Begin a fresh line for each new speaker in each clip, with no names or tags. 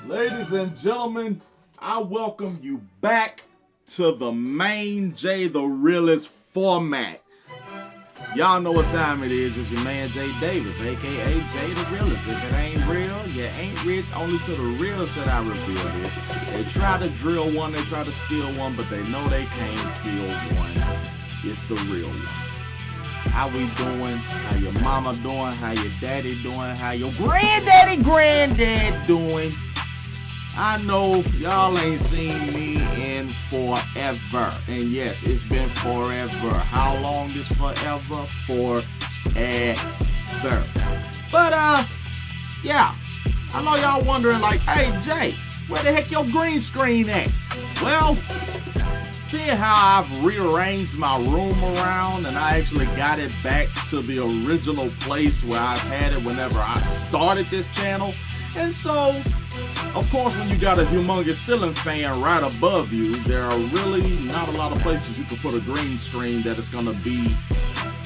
Ladies and gentlemen, I welcome you back to the main Jay the Realest format. Y'all know what time it is. It's your man Jay Davis, aka Jay the Realest. If it ain't real, you ain't rich. Only to the real should I reveal this. They try to drill one, they try to steal one, but they know they can't kill one. It's the real one. How we doing? How your mama doing? How your daddy doing? How your granddad doing? I know y'all ain't seen me in forever. And yes, it's been forever. How long is forever? Forever. But yeah. I know y'all wondering like, hey Jay, where the heck your green screen at? Well, seeing how I've rearranged my room around and I actually got it back to the original place where I've had it whenever I started this channel. And so, of course, when you got a humongous ceiling fan right above you, there are really not a lot of places you can put a green screen that is going to be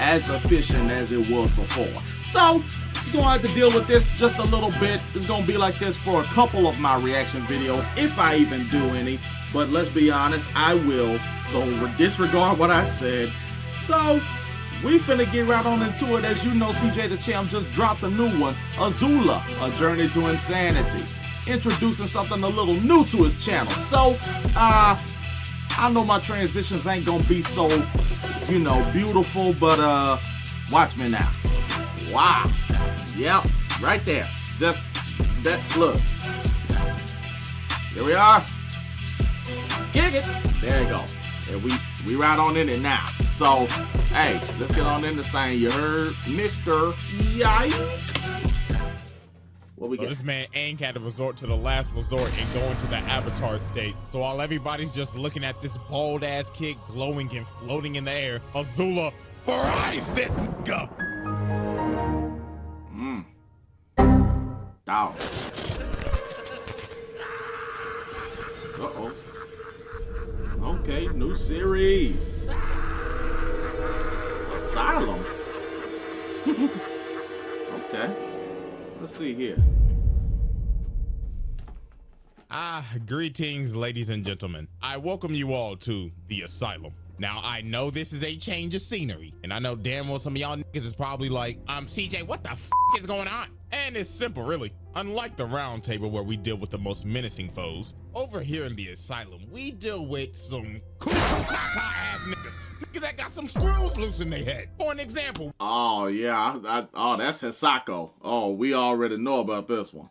as efficient as it was before. So, you're going to have to deal with this just a little bit. It's going to be like this for a couple of my reaction videos, if I even do any. But let's be honest, I will. So, disregard what I said. So, we finna get right on into it. As you know, CJ the Champ just dropped a new one, AZULA, A Journey to Insanity. Introducing something a little new to his channel. So, I know my transitions ain't gonna be so, beautiful, but watch me now. Wow. Yep, right there. Just that look. Here we are. Kick it. There you go. And we right on in it now. So, hey, let's get on in this thing. You heard, Mr. Yike? What we got?
This man ain't had to resort to the last resort and go into the avatar state. So while everybody's just looking at this bald ass kid glowing and floating in the air, AZULA fries this nigga.
Dog. Uh-oh. Okay, new series. Asylum. Okay. Let's see here.
Greetings, ladies and gentlemen. I welcome you all to the Asylum. Now, I know this is a change of scenery, and I know damn well some of y'all niggas is probably like, CJ, what the f is going on? And it's simple, really. Unlike the round table where we deal with the most menacing foes, over here in the Asylum, we deal with some ass niggas. Niggas that got some screws loose in their head. For an example.
Oh, yeah. That's Hisako. Oh, we already know about this one.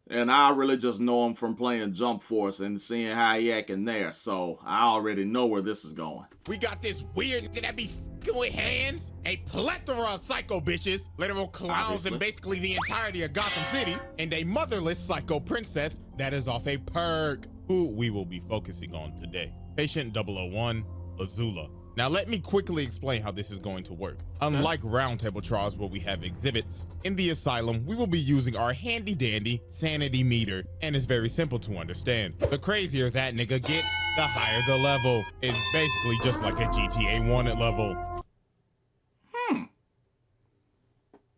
And I really just know him from playing Jump Force and seeing how he acting there. So I already know where this is going.
We got this weird nigga that be f***ing with hands, a plethora of psycho bitches, literal clowns,
obviously,
and basically the entirety of Gotham City, and a motherless psycho princess that is off a perk, who we will be focusing on today. Patient 001, AZULA. Now let me quickly explain how this is going to work. Unlike roundtable trials where we have exhibits, in the Asylum, we will be using our handy dandy sanity meter, and it's very simple to understand. The crazier that nigga gets, the higher the level. It's basically just like a GTA wanted level.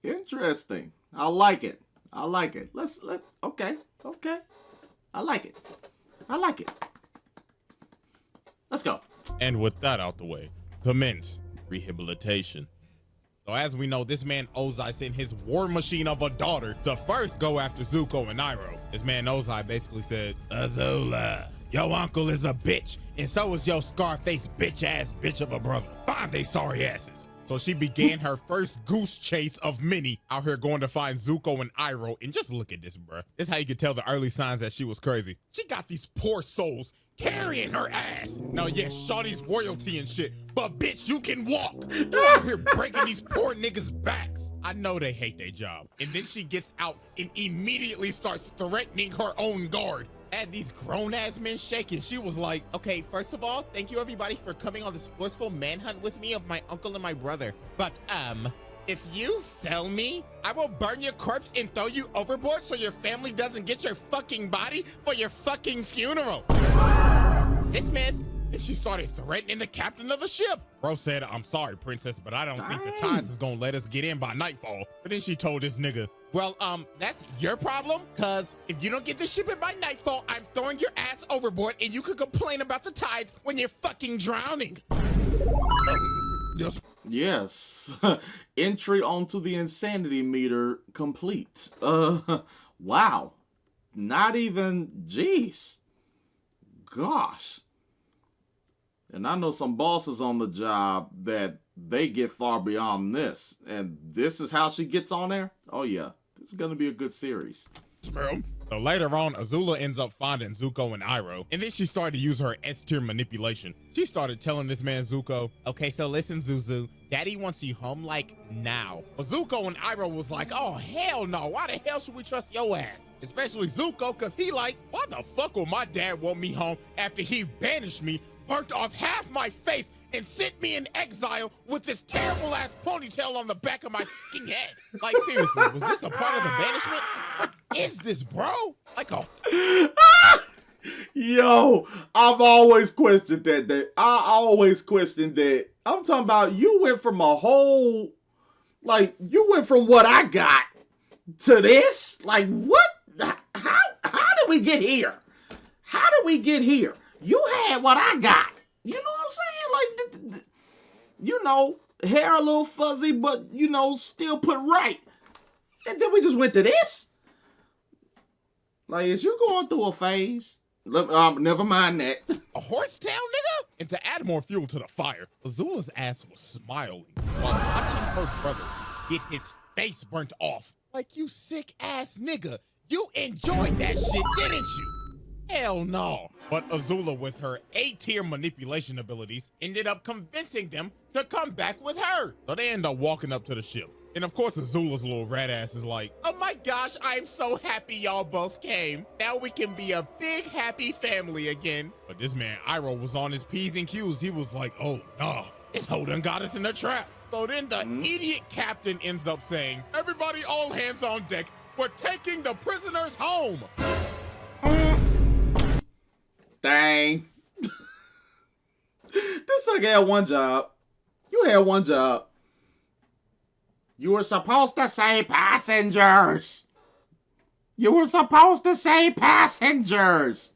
Interesting. I like it. Okay. I like it. Let's go.
And with that out the way, commence rehabilitation. So as we know, this man Ozai sent his war machine of a daughter to first go after Zuko and Iroh. This man Ozai basically said, AZULA, your uncle is a bitch, and so is your Scarface bitch of a brother. Find they sorry asses. So she began her first goose chase of many out here going to find Zuko and Iroh. And just look at this, bruh. This is how you could tell the early signs that she was crazy. She got these poor souls carrying her ass. Now, yes, shawty's royalty and shit, but bitch, you can walk. You out here breaking these poor niggas' backs. I know they hate their job. And then she gets out and immediately starts threatening her own guard. Had these grown-ass men shaking. She was like, okay, first of all, thank you everybody for coming on this forceful manhunt with me of my uncle and my brother. But, if you fail me, I will burn your corpse and throw you overboard so your family doesn't get your fucking body for your fucking funeral. This mess. And she started threatening the captain of the ship. Bro said, I'm sorry, princess, but I don't think the tides is gonna let us get in by nightfall. But then she told this nigga, Well, that's your problem, cause if you don't get this shipment by nightfall, I'm throwing your ass overboard and you can complain about the tides when you're fucking drowning. Yes.
Yes. Entry onto the insanity meter complete. Wow. Not even, jeez. Gosh. And I know some bosses on the job that they get far beyond this. And this is how she gets on there? Oh yeah. This is gonna be a good series.
Smell. So later on, Azula ends up finding Zuko and Iroh, and then she started to use her S-tier manipulation. She started telling this man Zuko, okay, so listen, Zuzu, Daddy wants you home, like, now. But Zuko and Iroh was like, oh, hell no, why the hell should we trust your ass? Especially Zuko, because he like, why the fuck will my dad want me home after he banished me, burnt off half my face, and sent me in exile with this terrible-ass ponytail on the back of my fucking head? Like, seriously, was this a part of the banishment? What is this, bro? Like a...
Yo, I've always questioned that. I always questioned that. I'm talking about you went from a whole, like, you went from what I got to this? Like, what? How did we get here? How did we get here? You had what I got. You know what I'm saying? Like, you know, hair a little fuzzy, but, you know, still put right. And then we just went to this? Like, is you going through a phase? Look, never mind that.
A horsetail, nigga? And to add more fuel to the fire, Azula's ass was smiling while watching her brother get his face burnt off. Like, you sick ass nigga. You enjoyed that shit, didn't you? Hell no. But Azula, with her A-tier manipulation abilities, ended up convincing them to come back with her. So they end up walking up to the ship. And of course, Azula's little rat ass is like, oh my gosh, I'm so happy y'all both came. Now we can be a big happy family again. But this man, Iroh, was on his P's and Q's. He was like, oh nah, this hoe done got us in a trap. So then the idiot captain ends up saying, everybody all hands on deck. We're taking the prisoners home.
Dang. This nigga had one job. You had one job. You were supposed to say passengers. You were supposed to say passengers.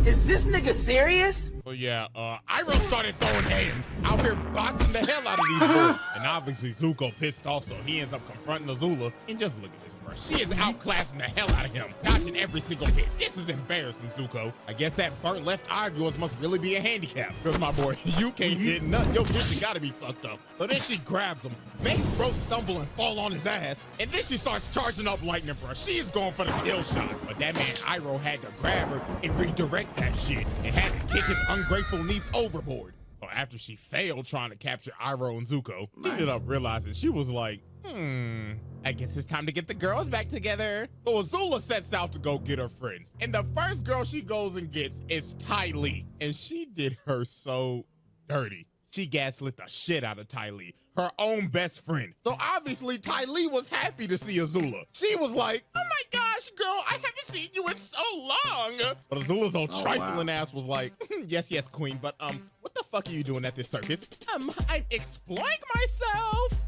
Is this nigga serious?
Well, yeah, Iroh started throwing hands out here boxing the hell out of these boys. And obviously Zuko pissed off, so he ends up confronting Azula. And just look at this, bro. She is outclassing the hell out of him, dodging every single hit. This is embarrassing, Zuko. I guess that burnt left eye of yours must really be a handicap. Because, my boy, you can't hit nothing. Your vision gotta be fucked up. But then she grabs him, makes bro stumble and fall on his ass. And then she starts charging up lightning, bro. She is going for the kill shot. But that man, Iroh, had to grab her and redirect that shit. And had to kick his ungrateful niece overboard. So after she failed trying to capture Iroh and Zuko, she ended up realizing she was like, I guess it's time to get the girls back together. So Azula sets out to go get her friends. And the first girl she goes and gets is Ty Lee. And she did her so dirty. She gaslit the shit out of Ty Lee, her own best friend. So obviously Ty Lee was happy to see Azula. She was like, oh my gosh, girl, I haven't seen you in so long. But Azula's old trifling ass was like, yes, yes, queen, but what the fuck are you doing at this circus? I'm exploring myself.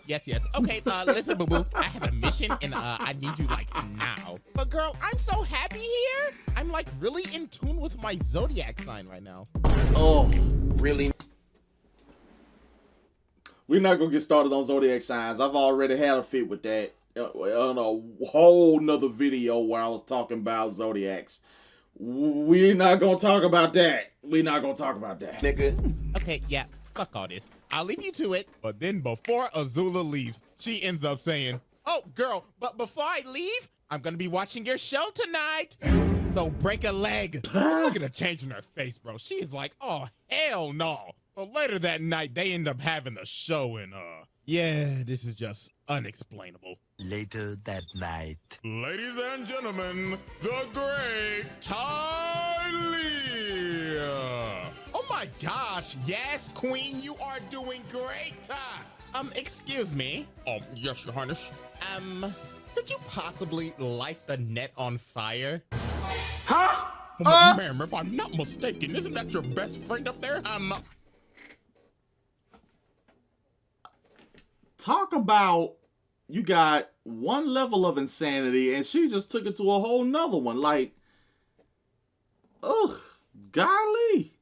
Yes, yes. Okay, listen, boo-boo, I have a mission and I need you like now. But girl, I'm so happy here. I'm like really in tune with my zodiac sign right now.
Oh, really? We're not gonna get started on zodiac signs. I've already had a fit with that on a whole nother video where I was talking about zodiacs. We're not gonna talk about that. We're not gonna talk about that.
Nigga.
Okay, yeah, fuck all this. I'll leave you to it. But then before Azula leaves, she ends up saying, oh, girl, but before I leave, I'm gonna be watching your show tonight. So break a leg. Look at the change in her face, bro. She's like, oh, hell no. So later that night, they end up having the show and, yeah, this is just unexplainable.
Later that night.
Ladies and gentlemen, the great Ty Lee. Oh my gosh, yes, queen, you are doing great. Excuse me. Yes, your highness. Could you possibly light the net on fire?
Huh?
Ma'am, if I'm not mistaken, isn't that your best friend up there?
talk about you got one level of insanity and she just took it to a whole nother one. Like, ugh, golly.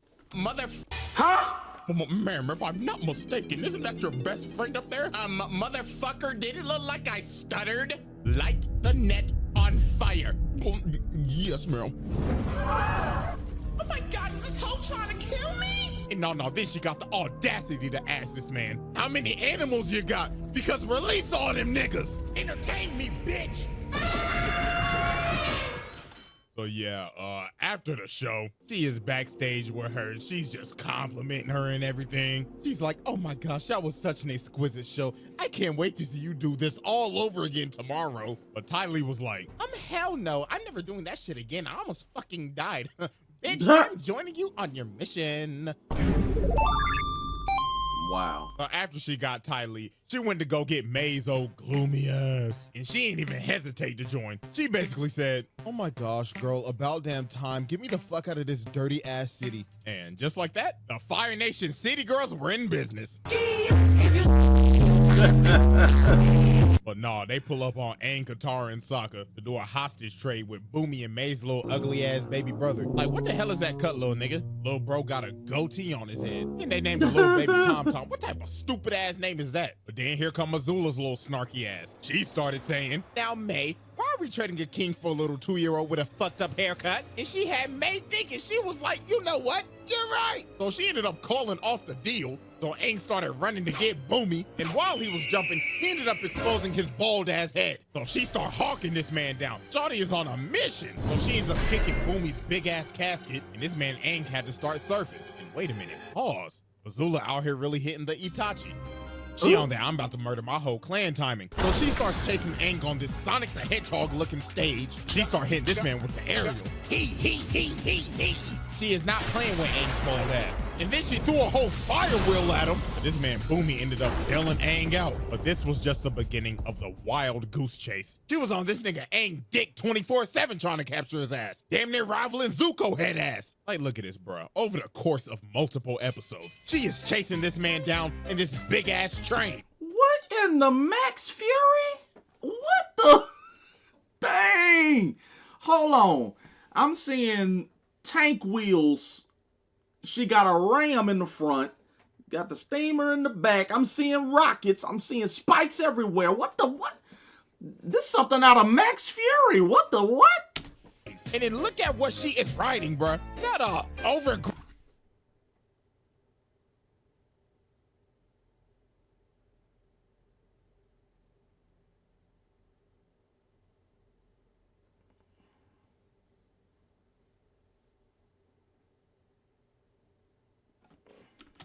Huh?
Ma'am, if I'm not mistaken, isn't that your best friend up there? Motherfucker, did it look like I stuttered? Light the net on fire. Oh, yes, ma'am. Oh my God, is this hoe trying to kill me? And no, then she got the audacity to ask this man, how many animals you got? Because release all them niggas. Entertain me, bitch. So yeah, after the show, she is backstage with her. She's just complimenting her and everything. She's like, oh my gosh, that was such an exquisite show. I can't wait to see you do this all over again tomorrow. But Tylee was like, hell no, I'm never doing that shit again. I almost fucking died. Bitch, I'm joining you on your mission.
Wow.
After she got Tylee, she went to go get May's old gloomy ass. And she ain't even hesitate to join. She basically said, oh my gosh, girl, about damn time. Get me the fuck out of this dirty ass city. And just like that, the Fire Nation City Girls were in business. But nah, they pull up on Aang, Katara, and Sokka to do a hostage trade with Boomy and May's little ugly ass baby brother. Like, what the hell is that cut, little nigga? Little bro got a goatee on his head. And they named the little baby Tom Tom. What type of stupid ass name is that? But then here come Azula's little snarky ass. She started saying, now May, why are we trading a king for a little 2-year-old with a fucked up haircut? And she had May thinking, she was like, you know what? You're right. So she ended up calling off the deal. So Aang started running to get Boomy, and while he was jumping, he ended up exposing his bald ass head. So she started hawking this man down. Shawty is on a mission. So she ends up kicking Boomy's big ass casket, and this man Aang had to start surfing. And wait a minute, pause. Azula out here really hitting the Itachi. She on there, I'm about to murder my whole clan timing. So she starts chasing Aang on this Sonic the Hedgehog looking stage. She start hitting this man with the aerials. He. She is not playing with Aang's bald ass. And then she threw a whole fire wheel at him. This man Boomy ended up bailing Aang out. But this was just the beginning of the wild goose chase. She was on this nigga Aang dick 24/7 trying to capture his ass. Damn near rivaling Zuko head ass. Like, look at this, bro. Over the course of multiple episodes, she is chasing this man down in this big ass train.
What in the Max Fury? What the? Dang. Hold on. I'm seeing tank wheels. She got a ram in the front. Got the steamer in the back. I'm seeing rockets. I'm seeing spikes everywhere. What the what? This is something out of Max Fury. What the what?
And then look at what she is riding, bruh. Shut up. Over.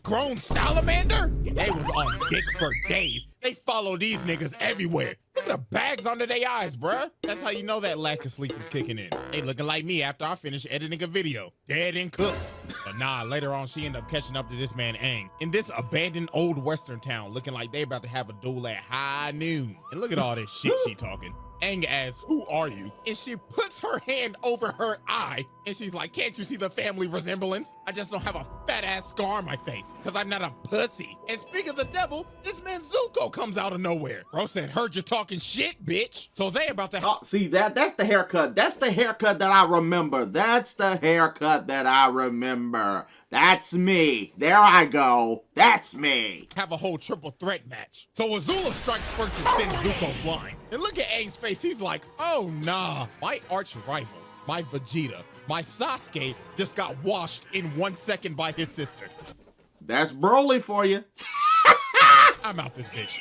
Grown salamander? They was on dick for days. They follow these niggas everywhere. Look at the bags under their eyes, bruh. That's how you know that lack of sleep is kicking in. They looking like me after I finish editing a video. Dead and cooked. But nah, later on, she ended up catching up to this man Aang in this abandoned old western town, looking like they about to have a duel at high noon. And look at all this shit she talking. Aang asks, who are you? And she puts her hand over her eye, and she's like, can't you see the family resemblance? I just don't have a fat ass scar on my face, because I'm not a pussy. And speaking of the devil, this man Zuko comes out of nowhere. Bro said, heard you talking shit, bitch. So they about to
see, that's the haircut. That's the haircut that I remember. That's the haircut that I remember. That's me. There I go. That's me.
Have a whole triple threat match. So Azula strikes first and sends Zuko flying. And look at Aang's face. He's like, oh nah, my arch rival, my Vegeta, my Sasuke just got washed in 1 second by his sister.
That's Broly for you.
I'm out this bitch.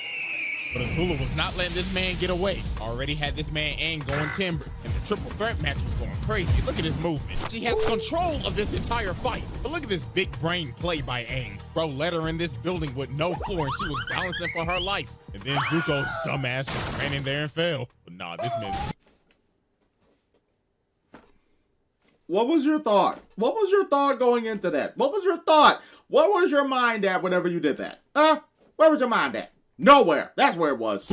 But Azula was not letting this man get away. Already had this man Aang going timber, and the triple threat match was going crazy. Look at his movement. She has control of this entire fight. But look at this big brain play by Aang. Bro let her in this building with no floor, and she was balancing for her life. And then Zuko's dumbass just ran in there and fell. But nah, this man...
What was your thought? What was your thought going into that? What was your thought? What was your mind at whenever you did that? Where was your mind at? Nowhere. That's where it was.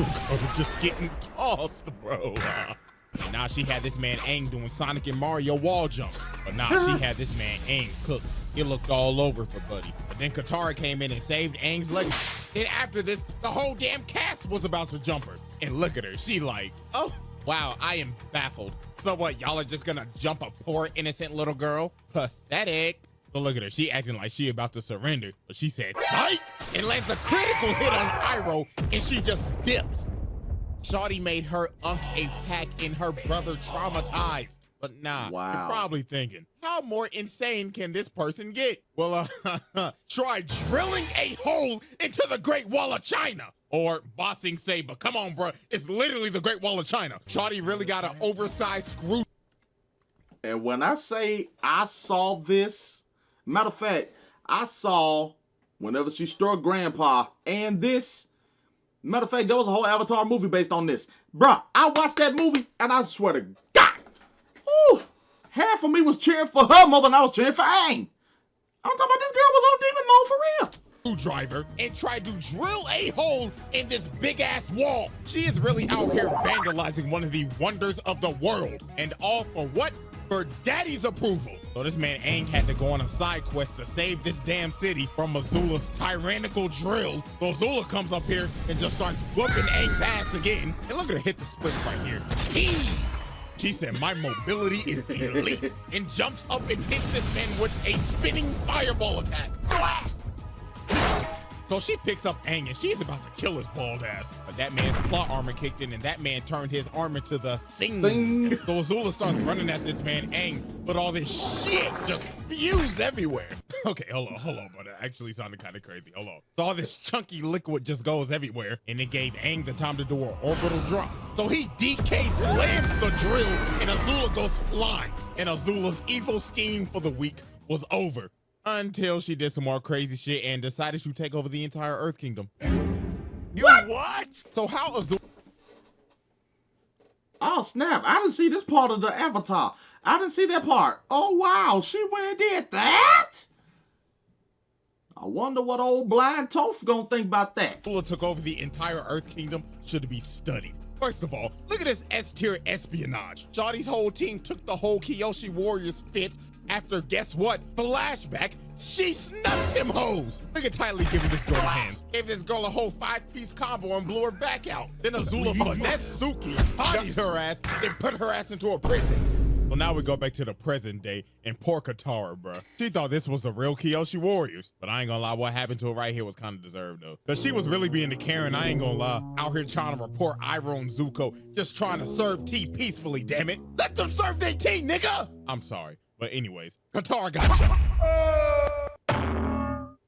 Just getting tossed, bro. And now she had this man Aang doing Sonic and Mario wall jumps. But now she had this man Aang cooked. It looked all over for Buddy. But then Katara came in and saved Aang's legacy. Then after this, the whole damn cast was about to jump her. And look at her, she like, oh, wow, I am baffled. So what, y'all are just gonna jump a poor innocent little girl? Pathetic. So look at her, she acting like she about to surrender. But she said, psych! And lands a critical hit on Iroh, and she just dips. Shawty made her unk a pack in her brother traumatized. But nah,
wow.
You're probably thinking, how more insane can this person get? Well, try drilling a hole into the Great Wall of China. Or Bossing say, but come on, bro, it's literally the Great Wall of China. Shawty really got an oversized screw.
And when I say I saw this, matter of fact, I saw whenever she struck Grandpa and this. Matter of fact, there was a whole Avatar movie based on this. Bruh, I watched that movie and I swear to God, whew, half of me was cheering for her more than I was cheering for Aang. I'm talking about this girl was on demon mode for real.
Driver and tried to drill a hole in this big ass wall. She is really out here vandalizing one of the wonders of the world. And all for what? For daddy's approval. So this man Aang had to go on a side quest to save this damn city from Azula's tyrannical drill. So Azula comes up here and just starts whooping Aang's ass again. And look at her hit the splits right here. She said, my mobility is elite, and jumps up and hits this man with a spinning fireball attack. So she picks up Aang and she's about to kill his bald ass. But that man's plot armor kicked in and that man turned his armor to the thing. So Azula starts running at this man Aang, but all this shit just spews everywhere. Okay, hold on, but it actually sounded kind of crazy. Hold on. So all this chunky liquid just goes everywhere and it gave Aang the time to do an orbital drop. So he DK slams the drill and Azula goes flying. And Azula's evil scheme for the week was over. Until she did some more crazy shit and decided to take over the entire Earth Kingdom.
You what?
So how Azula...
Oh snap, I didn't see this part of the Avatar. I didn't see that part. Oh wow, she went and did that? I wonder what old blind Toph gonna think about that.
Azula took over the entire Earth Kingdom should be studied. First of all, look at this S-tier espionage. Shawty's whole team took the whole Kyoshi Warriors fit after, guess what? Flashback, she snuffed them hoes. Look at Ty Lee giving this girl hands. Gave this girl a whole 5-piece combo and blew her back out. Then Azula finessed Suki, bodied her ass, and put her ass into a prison. Well, now we go back to the present day and poor Katara, bruh. She thought this was the real Kyoshi Warriors. But I ain't gonna lie, what happened to her right here was kind of deserved, though. Cause she was really being the Karen, I ain't gonna lie. Out here trying to report Iroh and Zuko, just trying to serve tea peacefully, damn it. Let them serve their tea, nigga! I'm sorry. But anyways, Katara got shot.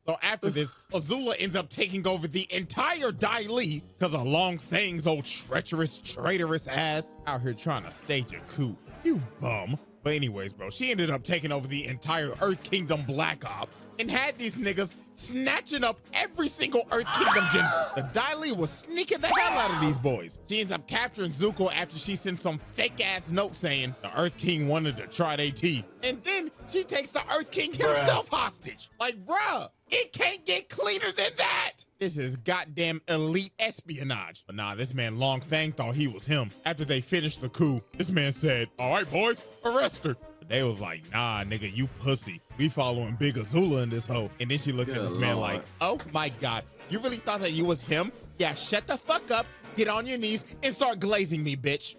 So after this, Azula ends up taking over the entire Dai Li because of Long Fang's old treacherous, traitorous ass out here trying to stage a coup. You bum. But anyways, bro, she ended up taking over the entire Earth Kingdom Black Ops and had these niggas snatching up every single Earth Kingdom general. The Dai Li was sneaking the hell out of these boys. She ends up capturing Zuko after she sent some fake ass note saying the Earth King wanted to try their tea. And then she takes the Earth King himself hostage. Like, bruh, it can't get cleaner than that. This is goddamn elite espionage. But nah, this man Long Fang thought he was him. After they finished the coup, this man said, all right, boys, arrest her. But they was like, nah, nigga, you pussy. We following Big Azula in this hoe. And then she looked at this man like, oh my God, you really thought that you was him? Yeah, shut the fuck up, get on your knees, and start glazing me, bitch.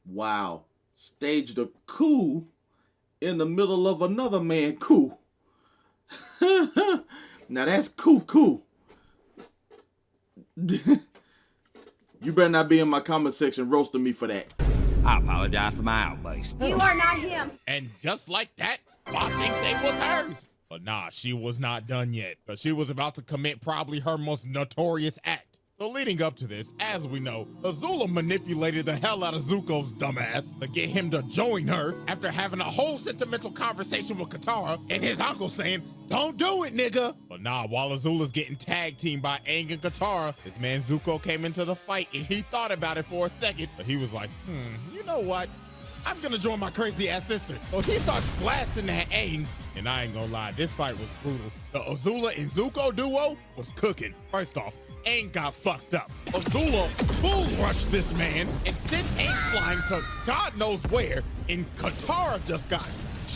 Wow. Staged a coup in the middle of another man coup. Now that's cool. You better not be in my comment section roasting me for that.
I apologize for my outburst.
You are not him.
And just like that, Bossing say was hers. But nah, she was not done yet. But she was about to commit probably her most notorious act. So leading up to this, as we know, Azula manipulated the hell out of Zuko's dumbass to get him to join her after having a whole sentimental conversation with Katara and his uncle saying, don't do it, nigga. But nah, while Azula's getting tag teamed by Aang and Katara, this man Zuko came into the fight and he thought about it for a second, but he was like, you know what? I'm gonna join my crazy ass sister. So he starts blasting at Aang, and I ain't gonna lie, this fight was brutal. The Azula and Zuko duo was cooking. First off, Aang got fucked up. Azula bull rushed this man and sent Aang flying to God knows where, and Katara just got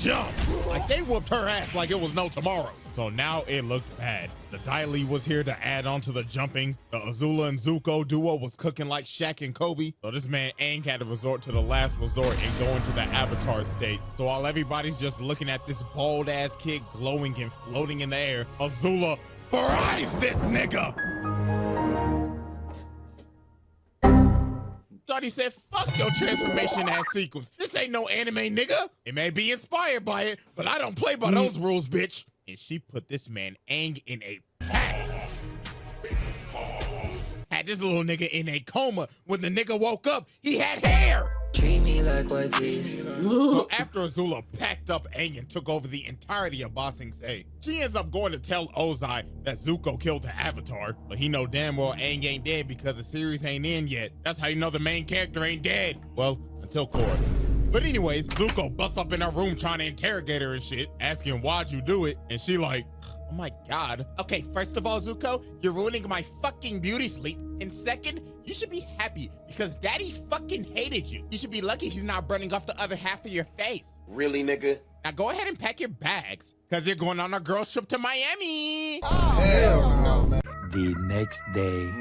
jump. Like they whooped her ass like it was no tomorrow. So now it looked bad. The Dai Li was here to add on to the jumping. The Azula and Zuko duo was cooking like Shaq and Kobe. So this man Aang had to resort to the last resort and go into the Avatar state. So while everybody's just looking at this bald ass kid glowing and floating in the air, Azula fries this nigga. Shorty said, fuck your transformation ass sequence. This ain't no anime, nigga. It may be inspired by it, but I don't play by those rules, bitch. And she put this man Aang in a pack. Had this little nigga in a coma. When the nigga woke up, he had hair.
Treat me like white teeth.
So after Azula packed up Aang and took over the entirety of Ba Sing Se, she ends up going to tell Ozai that Zuko killed the Avatar, but he know damn well Aang ain't dead because the series ain't in yet. That's how you know the main character ain't dead. Well, until Korra. But anyways, Zuko busts up in her room trying to interrogate her and shit, asking why'd you do it, and she like, oh my God. Okay, first of all, Zuko, you're ruining my fucking beauty sleep. And second, you should be happy because daddy fucking hated you. You should be lucky he's not burning off the other half of your face.
Really, nigga?
Now go ahead and pack your bags because you're going on a girls trip to Miami.
Hell no, man.
The next day.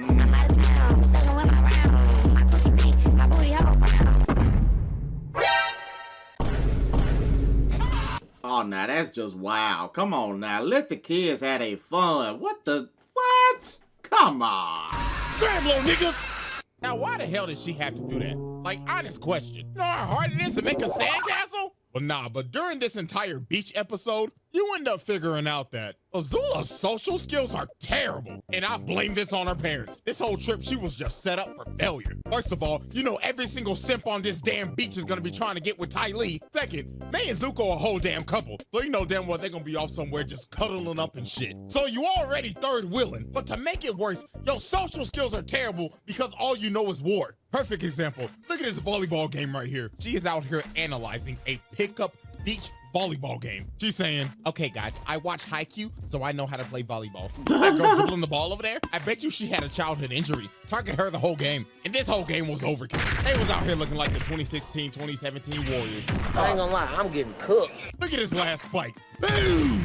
Oh, now that's just wow. Come on now. Let the kids have their fun. What? Come on.
Damn, little niggas. Now, why the hell did she have to do that? Like, honest question. You know how hard it is to make a sandcastle? Well, nah, but during this entire beach episode, you end up figuring out that Azula's social skills are terrible, and I blame this on her parents. This whole trip, she was just set up for failure. First of all, you know every single simp on this damn beach is gonna be trying to get with Ty Lee. Second, May and Zuko a whole damn couple, so you know damn well they're gonna be off somewhere just cuddling up and shit. So you already third wheeling, but to make it worse, your social skills are terrible because all you know is war. Perfect example, look at this volleyball game right here. She is out here analyzing a pickup beach volleyball game. She's saying, okay guys, I watch Haikyuu, so I know how to play volleyball. That girl dribbling the ball over there, I bet you she had a childhood injury. Target her the whole game. And this whole game was overkill. They was out here looking like the 2016, 2017 Warriors.
I ain't gonna lie, I'm getting cooked.
Look at this last spike. Boom!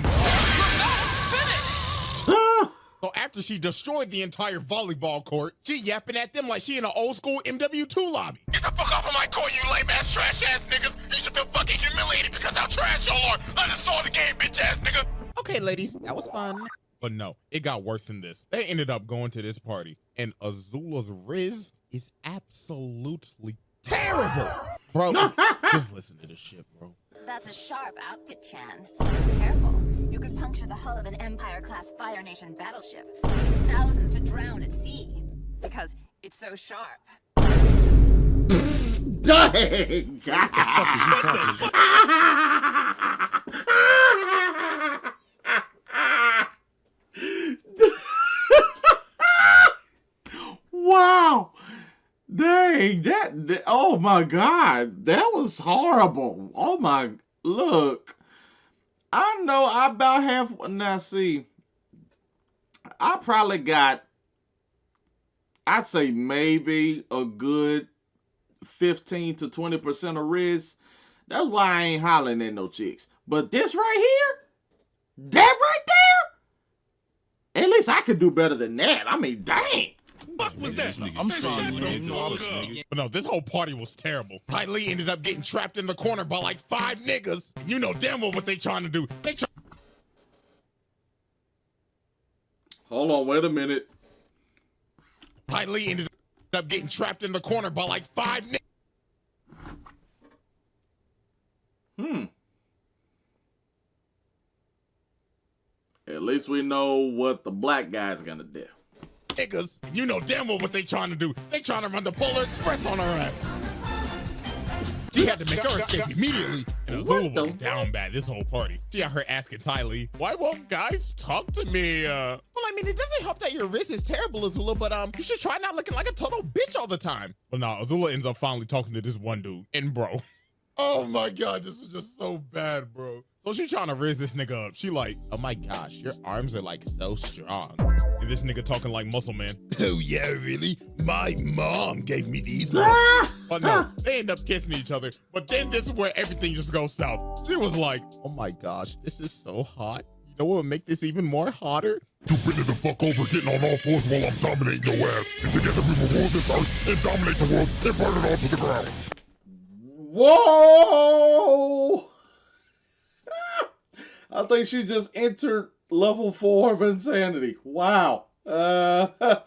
So after she destroyed the entire volleyball court, she yapping at them like she in an old school MW2 lobby. Get the fuck off of my court, you lame ass trash ass niggas. You should feel fucking humiliated because how trash y'all are. I just saw the game, bitch ass nigga. Okay, ladies, that was fun. But no, it got worse than this. They ended up going to this party, and Azula's Riz is absolutely terrible. Bro, just listen to this shit, bro.
That's a sharp outfit, Chan. Careful. You could puncture the hull of an Empire-class Fire Nation battleship. Thousands to drown at sea. Because it's so sharp.
Dang! Wow! Dang, that, oh my God, that was horrible. Oh my, look. I know I about have, now see, I probably got, I'd say maybe a good 15 to 20% of Riz. That's why I ain't hollering at no chicks. But this right here, that right there, at least I could do better than that. I mean, dang.
What was that? I'm sorry. But no, this whole party was terrible. Ty Lee ended up getting trapped in the corner by like 5 niggas. You know damn well what they trying to do.
Hold on, wait a minute.
Ty Lee ended up getting trapped in the corner by like 5 niggas.
At least we know what the black guy's gonna do.
Niggas, you know damn well what they trying to do. They trying to run the Polar Express on her ass. She had to make her escape immediately. And Azula was down bad this whole party. She had her asking Ty Lee, why won't guys talk to me? Well, I mean, it doesn't help that your wrist is terrible, Azula, but you should try not looking like a total bitch all the time. But nah, Azula ends up finally talking to this one dude. And bro, oh my God, this is just so bad, bro. So she trying to raise this nigga up. She like, oh my gosh, your arms are like so strong. And this nigga talking like muscle man. Oh yeah, really? My mom gave me these muscles. But no, they end up kissing each other. But then this is where everything just goes south. She was like, oh my gosh, this is so hot. You know what would make this even more hotter?
You bend the fuck over, getting on all fours while I'm dominating your ass. And together we will rule this earth and dominate the world and burn it all to the ground.
Whoa! I think she just entered level 4 of insanity. Wow. Okay.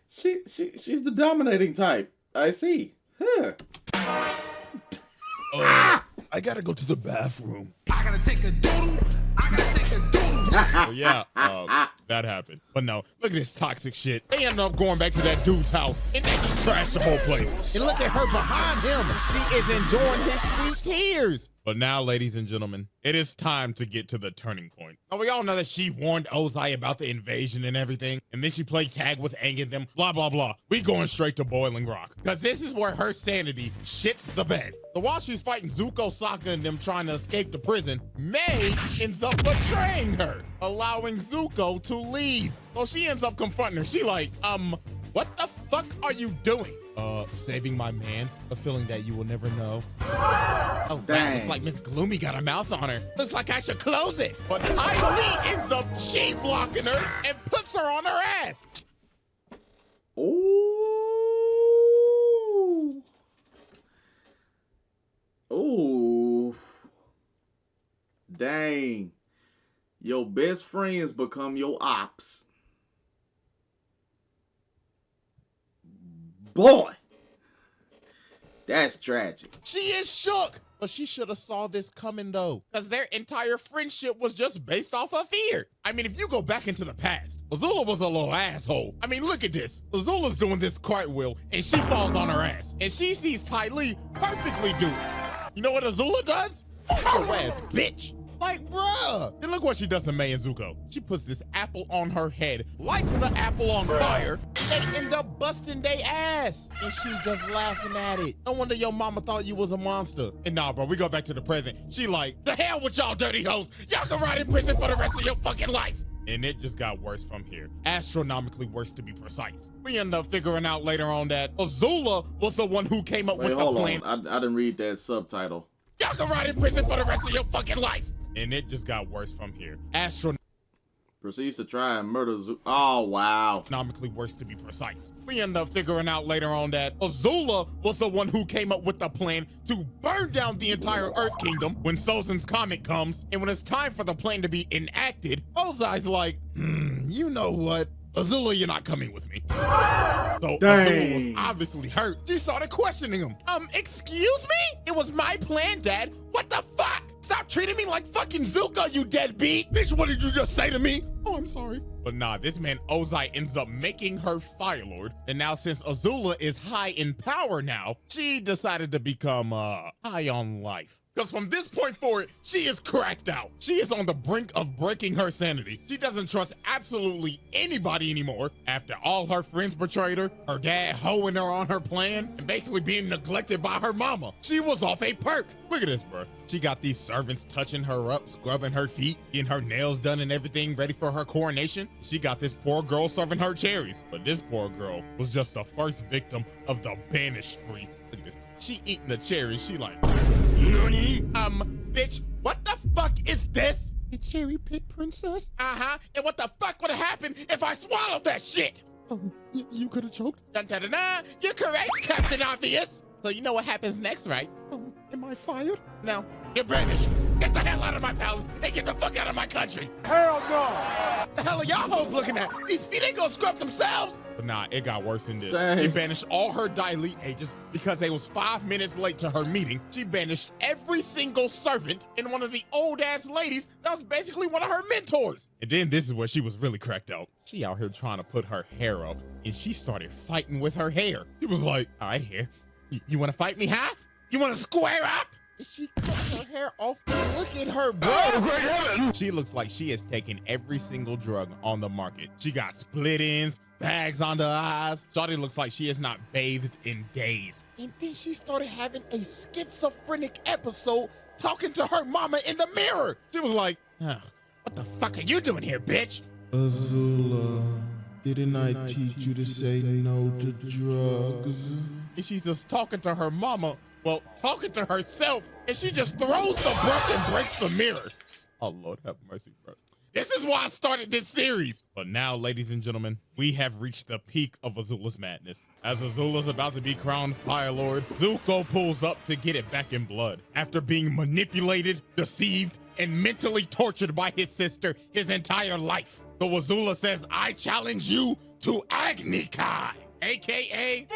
She's the dominating type. I see. Huh.
I gotta go to the bathroom.
I gotta take a doodle. I gotta take a doodle.
So yeah, that happened. But no, look at this toxic shit. They ended up going back to that dude's house, and they just trashed the whole place. And look at her behind him. She is enjoying his sweet tears. But now, ladies and gentlemen, it is time to get to the turning point. Now, we all know that she warned Ozai about the invasion and everything, and then she played tag with Aang and them, blah, blah, blah. We going straight to Boiling Rock, because this is where her sanity shits the bed. So while she's fighting Zuko, Sokka, and them trying to escape the prison, May ends up betraying her, allowing Zuko to leave. So she ends up confronting her. She like, what the fuck are you doing? Saving my mans, a feeling that you will never know. Oh, wow, looks like Miss Gloomy got a mouth on her. Looks like I should close it. But Ty Lee ends up blocking her and puts her on her ass.
Ooh. Ooh. Dang. Your best friends become your ops. Boy, that's tragic.
She is shook, but she should have saw this coming though, because their entire friendship was just based off of fear. I mean, if you go back into the past, Azula was a little asshole. I mean, look at this. Azula's doing this cartwheel, and she falls on her ass, and she sees Ty Lee perfectly do it. You know what Azula does? Your ass, bitch. Like, bruh. And look what she does to May and Zuko. She puts this apple on her head, lights the apple on fire, and they end up busting their ass. And she just laughing at it. No wonder your mama thought you was a monster. And nah, bro, we go back to the present. She like, the hell with y'all dirty hoes. Y'all can ride in prison for the rest of your fucking life. And it just got worse from here. Astronomically worse, to be precise. We end up figuring out later on that Azula was the one who came up with the plan.
I didn't read that subtitle.
Y'all can ride in prison for the rest of your fucking life. And it just got worse from here.
Proceeds to try and murder Oh, wow.
Astronomically worse, to be precise. We end up figuring out later on that Azula was the one who came up with the plan to burn down the entire Earth Kingdom when Sozin's comet comes. And when it's time for the plan to be enacted, Ozai's like, you know what? Azula, you're not coming with me. So Azula was obviously hurt. She started questioning him. Excuse me? It was my plan, Dad. What the fuck? Stop treating me like fucking Zuko, you deadbeat. Bitch, what did you just say to me? Oh, I'm sorry. But nah, this man Ozai ends up making her Fire Lord. And now since Azula is high in power now, she decided to become high on life. Because from this point forward, she is cracked out. She is on the brink of breaking her sanity. She doesn't trust absolutely anybody anymore. After all her friends betrayed her dad hoeing her on her plan, and basically being neglected by her mama. She was off a perk. Look at this, bro. She got these servants touching her up, scrubbing her feet, getting her nails done and everything ready for her coronation. She got this poor girl serving her cherries. But this poor girl was just the first victim of the banish spree. Look at this. She eating the cherries. She like, bitch, what the fuck is this? The cherry pit princess? Uh-huh. And what the fuck would have happened if I swallowed that shit? Oh, you could have choked? Dun-dun-dun-dun. You're correct, Captain Obvious. So you know what happens next, right? Oh, am I fired? No. You're banished. Get the hell out of my palace and get the fuck out of my country. Hell no. The hell are y'all hoes looking at? These feet ain't gonna scrub themselves. But nah, it got worse than this. Dang. She banished all her Daily agents because they was 5 minutes late to her meeting. She banished every single servant and one of the old ass ladies that was basically one of her mentors. And then this is where she was really cracked out. She out here trying to put her hair up and she started fighting with her hair. She was like, all right, hair. You want to fight me, huh? You want to square up? and she cuts her hair off. Look at her, bro. Oh, great heaven. She looks like she has taken every single drug on the market. She got split ends, bags under her eyes. Shawty looks like she has not bathed in days. And then she started having a schizophrenic episode talking to her mama in the mirror. She was like, huh, what the fuck are you doing here, bitch?
Azula, didn't I teach you to say no to drugs?
And she's just talking to her mama, well, talking to herself, and she just throws the brush and breaks the mirror. Oh, Lord have mercy, bro. This is why I started this series. But now, ladies and gentlemen, we have reached the peak of Azula's madness. As Azula's about to be crowned Fire Lord, Zuko pulls up to get it back in blood. After being manipulated, deceived, and mentally tortured by his sister his entire life. So Azula says, I challenge you to Agni Kai, AKA...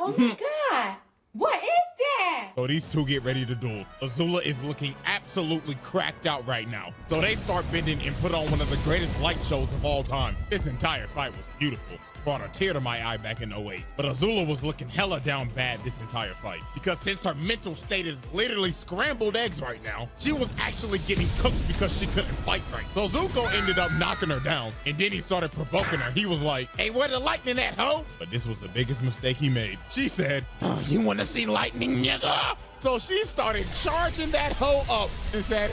Oh my God, what is that?
So these two get ready to duel. Azula is looking absolutely cracked out right now. So they start bending and put on one of the greatest light shows of all time. This entire fight was beautiful. Brought a tear to my eye back in 08. But Azula was looking hella down bad this entire fight. Because since her mental state is literally scrambled eggs right now, she was actually getting cooked because she couldn't fight right. So Zuko ended up knocking her down, and then he started provoking her. He was like, hey, where the lightning at, ho? But this was the biggest mistake he made. She said, oh, you wanna see lightning, nigga? So she started charging that hoe up and said,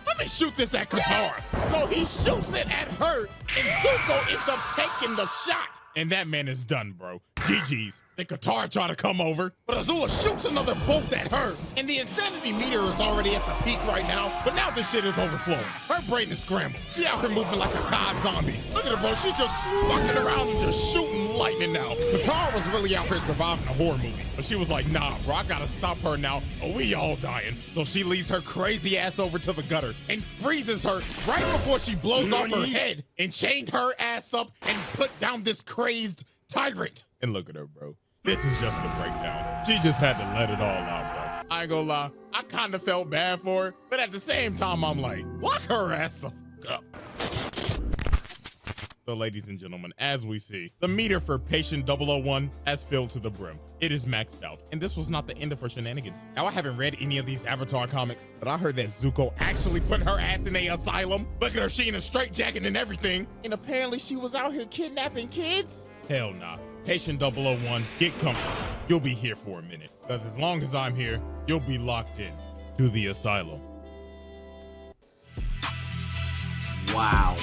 let me shoot this at Qatar. So he shoots it at her, and Zuko ends up taking the shot. And that man is done, bro. GG's. Then Qatar try to come over, but Azula shoots another bolt at her. And the insanity meter is already at the peak right now, but now this shit is overflowing. Her brain is scrambled. She out here moving like a COD zombie. Look at her, bro. She's just walking around and just shooting lightning now. Qatar was really out here surviving a horror movie, but she was like, nah, bro, I gotta stop her now, or we all dying. So she leads her crazy ass over to the gutter and freezes her right before she blows off her head and chained her ass up and put down this crazed tyrant. And look at her, bro. This is just a breakdown. She just had to let it all out, bro. I ain't gonna lie, I kind of felt bad for her, but at the same time, I'm like, lock her ass the fuck up. So ladies and gentlemen, as we see, the meter for Patient 001 has filled to the brim. It is maxed out. And this was not the end of her shenanigans. Now, I haven't read any of these Avatar comics, but I heard that Zuko actually put her ass in a asylum. Look at her, she in a straitjacket and everything. And apparently she was out here kidnapping kids? Hell nah. Patient 001, get comfortable. You'll be here for a minute. Because as long as I'm here, you'll be locked in to the asylum.
Wow.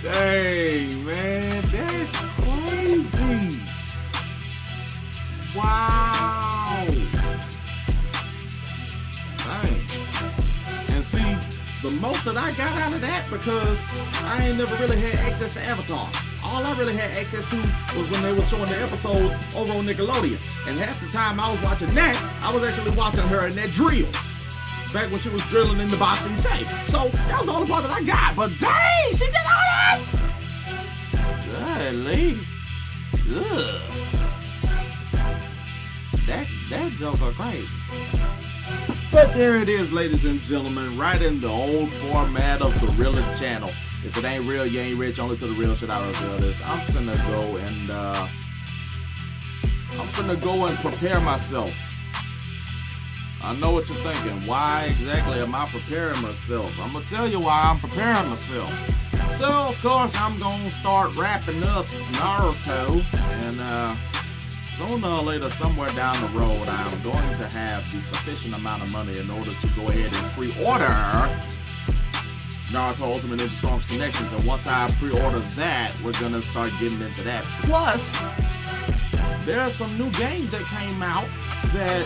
Dang, man, that's crazy. Wow. Dang. And see, the most that I got out of that, because I ain't never really had access to Avatar. All I really had access to was when they were showing the episodes over on Nickelodeon. And half the time I was watching that, I was actually watching her in that drill. Back when she was drilling in the Bossing Safe. So that was the only part that I got. But dang, she did all that! Golly. Ugh. That joker crazy. But there it is, ladies and gentlemen, right in the old format of the realest channel. If it ain't real, you ain't rich. Only to the real shit I reveal this. I'm finna go and prepare myself. I know what you're thinking. Why exactly am I preparing myself? I'm gonna tell you why I'm preparing myself. So, of course, I'm gonna start wrapping up Naruto, and sooner or later, somewhere down the road, I'm going to have the sufficient amount of money in order to go ahead and pre-order Naruto Ultimate Ninja Storm's Connections. And once I pre-order that, we're gonna start getting into that. Plus, there are some new games that came out that,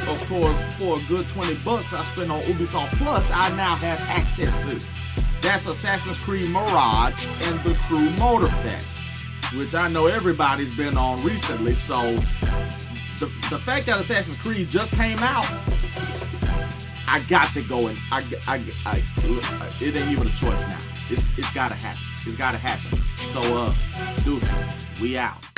of course, for a good $20 I spent on Ubisoft Plus, I now have access to. That's Assassin's Creed Mirage and the Crew Motorfest, which I know everybody's been on recently. So the fact that Assassin's Creed just came out, I got to go, and it ain't even a choice now. It's gotta happen. It's gotta happen. So deuces, we out.